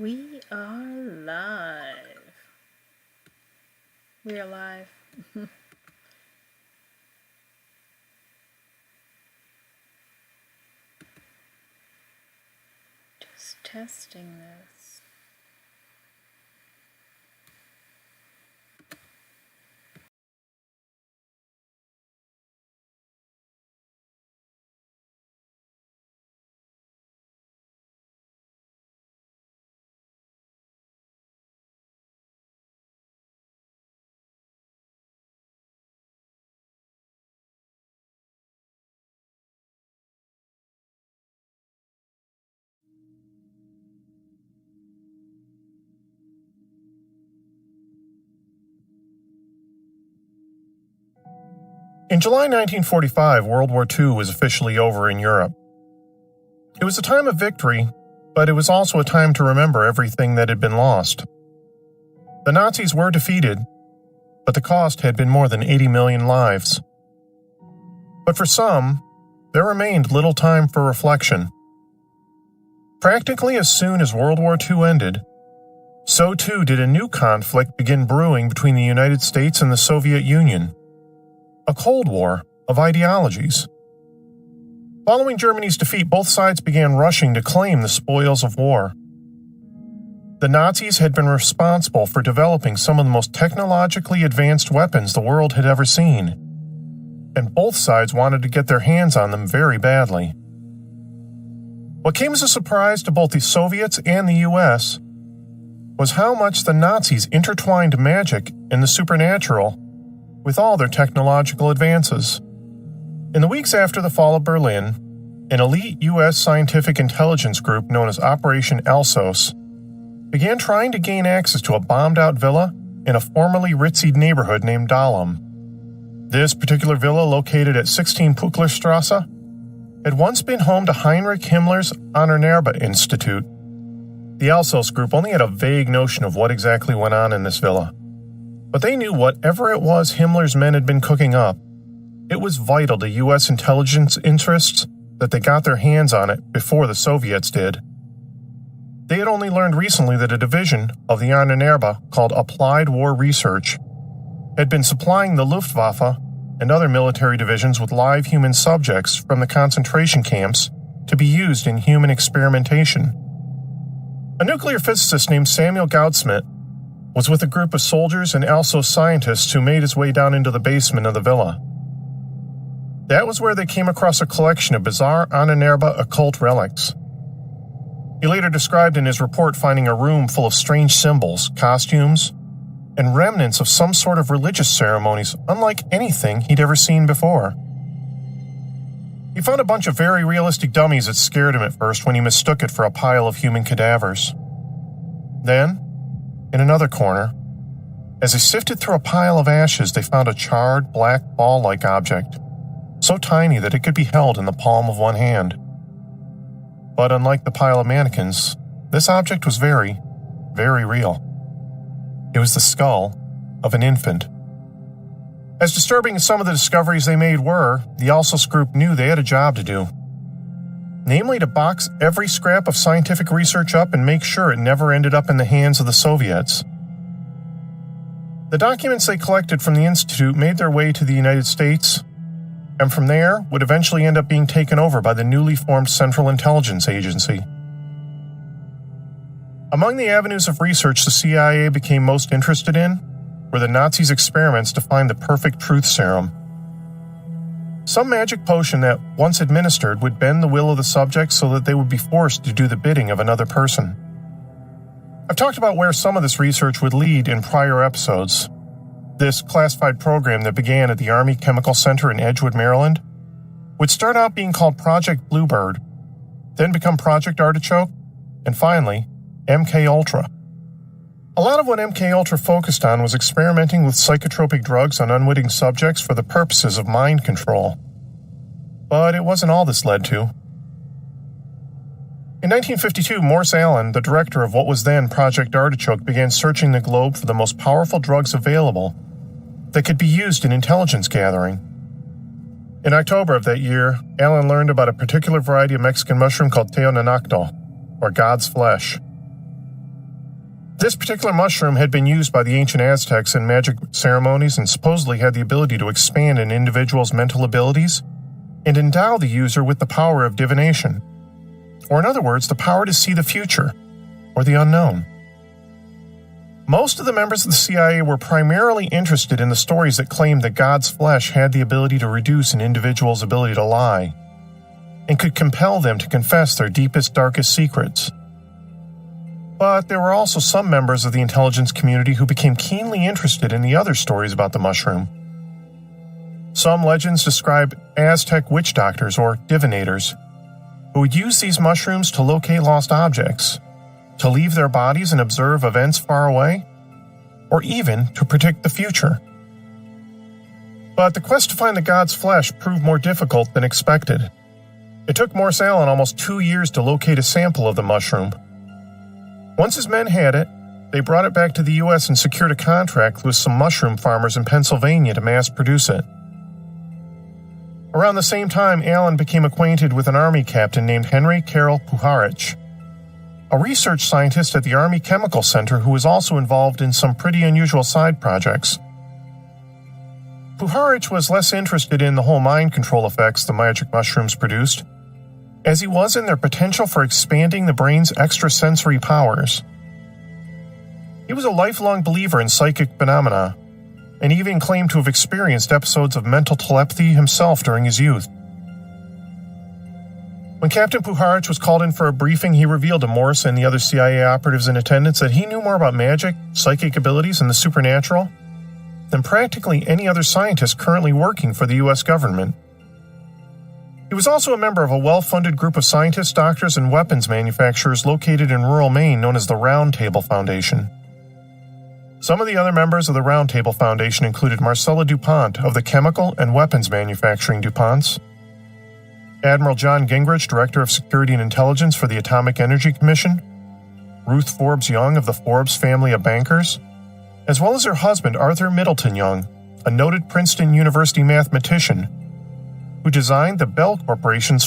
We are live. We are live. Just testing this. In July 1945, World War II was officially over in Europe. It was a time of victory, but it was also a time to remember everything that had been lost. The Nazis were defeated, but the cost had been more than 80 million lives. But for some, there remained little time for reflection. Practically as soon as World War II ended, so too did a new conflict begin brewing between the United States and the Soviet Union. A Cold War of ideologies. Following Germany's defeat, both sides began rushing to claim the spoils of war. The Nazis had been responsible for developing some of the most technologically advanced weapons the world had ever seen, and both sides wanted to get their hands on them very badly. What came as a surprise to both the Soviets and the US was how much the Nazis intertwined magic and the supernatural with all their technological advances. In the weeks after the fall of Berlin, an elite U.S. scientific intelligence group known as Operation Alsos began trying to gain access to a bombed-out villa in a formerly ritzy neighborhood named Dahlem. This particular villa, located at 16 Pucklerstrasse, had once been home to Heinrich Himmler's Ahnenerbe Institute. The Alsos group only had a vague notion of what exactly went on in this villa, but they knew whatever it was Himmler's men had been cooking up, it was vital to U.S. intelligence interests that they got their hands on it before the Soviets did. They had only learned recently that a division of the Ahnenerbe called Applied War Research had been supplying the Luftwaffe and other military divisions with live human subjects from the concentration camps to be used in human experimentation. A nuclear physicist named Samuel Goudsmit was with a group of soldiers and Alsos scientists who made his way down into the basement of the villa. That was where they came across a collection of bizarre Ahnenerbe occult relics. He later described in his report finding a room full of strange symbols, costumes, and remnants of some sort of religious ceremonies unlike anything he'd ever seen before. He found a bunch of very realistic dummies that scared him at first when he mistook it for a pile of human cadavers. Then, in another corner, as they sifted through a pile of ashes, they found a charred, black, ball-like object, so tiny that it could be held in the palm of one hand. But unlike the pile of mannequins, this object was very, very real. It was the skull of an infant. As disturbing as some of the discoveries they made were, the Alsos group knew they had a job to do. Namely, to box every scrap of scientific research up and make sure it never ended up in the hands of the Soviets. The documents they collected from the Institute made their way to the United States, and from there would eventually end up being taken over by the newly formed Central Intelligence Agency. Among the avenues of research the CIA became most interested in were the Nazis' experiments to find the perfect truth serum. Some magic potion that, once administered, would bend the will of the subject so that they would be forced to do the bidding of another person. I've talked about where some of this research would lead in prior episodes. This classified program that began at the Army Chemical Center in Edgewood, Maryland, would start out being called Project Bluebird, then become Project Artichoke, and finally, MK Ultra. A lot of what MK Ultra focused on was experimenting with psychotropic drugs on unwitting subjects for the purposes of mind control. But it wasn't all this led to. In 1952, Morse Allen, the director of what was then Project Artichoke, began searching the globe for the most powerful drugs available that could be used in intelligence gathering. In October of that year, Allen learned about a particular variety of Mexican mushroom called teonanacto, or God's flesh. This particular mushroom had been used by the ancient Aztecs in magic ceremonies and supposedly had the ability to expand an individual's mental abilities and endow the user with the power of divination, or in other words, the power to see the future, or the unknown. Most of the members of the CIA were primarily interested in the stories that claimed that God's flesh had the ability to reduce an individual's ability to lie, and could compel them to confess their deepest, darkest secrets. But there were also some members of the intelligence community who became keenly interested in the other stories about the mushroom. Some legends describe Aztec witch doctors or divinators who would use these mushrooms to locate lost objects, to leave their bodies and observe events far away, or even to predict the future. But the quest to find the god's flesh proved more difficult than expected. It took Morse Allen almost 2 years to locate a sample of the mushroom. Once his men had it, they brought it back to the U.S. and secured a contract with some mushroom farmers in Pennsylvania to mass produce it. Around the same time, Allen became acquainted with an Army captain named Henry Carroll Puharich, a research scientist at the Army Chemical Center who was also involved in some pretty unusual side projects. Puharich was less interested in the whole mind control effects the magic mushrooms produced, as he was in their potential for expanding the brain's extrasensory powers. He was a lifelong believer in psychic phenomena, and even claimed to have experienced episodes of mental telepathy himself during his youth. When Captain Puharich was called in for a briefing, he revealed to Morse and the other CIA operatives in attendance that he knew more about magic, psychic abilities, and the supernatural than practically any other scientist currently working for the U.S. government. He was also a member of a well-funded group of scientists, doctors, and weapons manufacturers located in rural Maine known as the Round Table Foundation. Some of the other members of the Round Table Foundation included Marcella DuPont of the Chemical and Weapons Manufacturing DuPonts, Admiral John Gingrich, Director of Security and Intelligence for the Atomic Energy Commission, Ruth Forbes Young of the Forbes family of bankers, as well as her husband Arthur Middleton Young, a noted Princeton University mathematician, who designed the Bell Corporation's